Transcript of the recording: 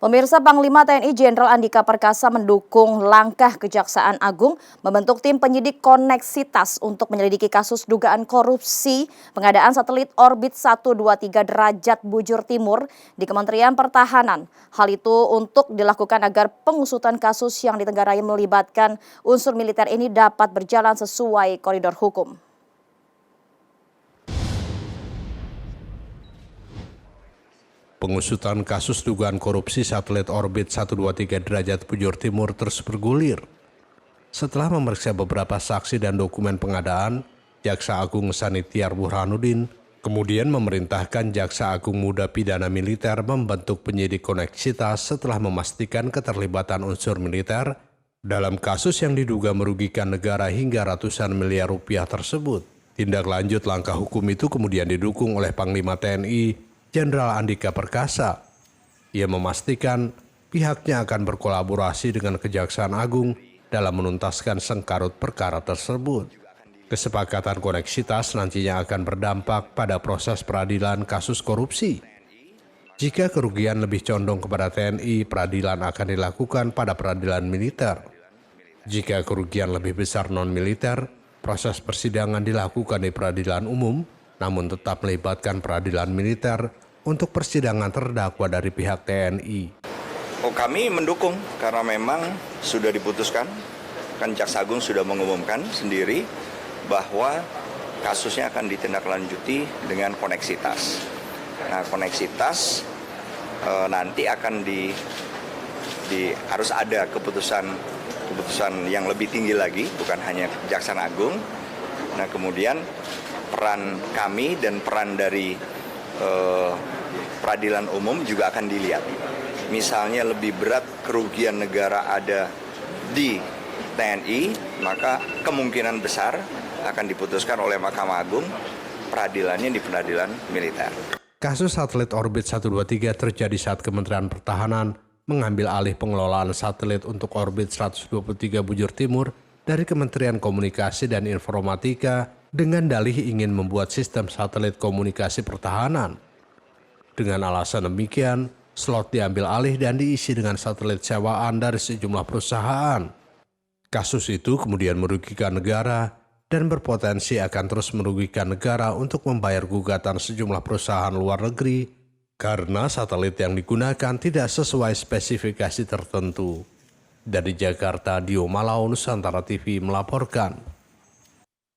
Pemirsa, Panglima TNI Jenderal Andika Perkasa mendukung langkah Kejaksaan Agung membentuk tim penyidik koneksitas untuk menyelidiki kasus dugaan korupsi pengadaan satelit orbit 123 derajat bujur timur di Kementerian Pertahanan. Hal itu untuk dilakukan agar pengusutan kasus yang ditenggarai melibatkan unsur militer ini dapat berjalan sesuai koridor hukum. Pengusutan kasus dugaan korupsi satelit orbit 123 derajat bujur timur terus bergulir. Setelah memeriksa beberapa saksi dan dokumen pengadaan, Jaksa Agung Sanitiar Burhanuddin kemudian memerintahkan Jaksa Agung Muda Pidana Militer membentuk penyidik koneksitas setelah memastikan keterlibatan unsur militer dalam kasus yang diduga merugikan negara hingga ratusan miliar rupiah tersebut. Tindak lanjut langkah hukum itu kemudian didukung oleh Panglima TNI Jenderal Andika Perkasa. Ia memastikan pihaknya akan berkolaborasi dengan Kejaksaan Agung dalam menuntaskan sengkarut perkara tersebut. Kesepakatan koneksitas nantinya akan berdampak pada proses peradilan kasus korupsi. Jika kerugian lebih condong kepada TNI, peradilan akan dilakukan pada peradilan militer. Jika kerugian lebih besar non-militer, proses persidangan dilakukan di peradilan umum, namun tetap melibatkan peradilan militer untuk persidangan terdakwa dari pihak TNI. Kami mendukung karena memang sudah diputuskan, kan Jaksa Agung sudah mengumumkan sendiri bahwa kasusnya akan ditindaklanjuti dengan koneksitas. Nah, koneksitas nanti akan harus ada keputusan yang lebih tinggi lagi, bukan hanya Jaksa Agung. Nah, kemudian peran kami dan peran dari peradilan umum juga akan dilihat. Misalnya lebih berat kerugian negara ada di TNI, maka kemungkinan besar akan diputuskan oleh Mahkamah Agung, peradilannya di peradilan militer. Kasus satelit orbit 123 terjadi saat Kementerian Pertahanan mengambil alih pengelolaan satelit untuk orbit 123 bujur timur dari Kementerian Komunikasi dan Informatika dengan dalih ingin membuat sistem satelit komunikasi pertahanan. Dengan alasan demikian, slot diambil alih dan diisi dengan satelit sewaan dari sejumlah perusahaan. Kasus itu kemudian merugikan negara dan berpotensi akan terus merugikan negara untuk membayar gugatan sejumlah perusahaan luar negeri karena satelit yang digunakan tidak sesuai spesifikasi tertentu. Dari Jakarta, Dio Malau, Nusantara TV melaporkan.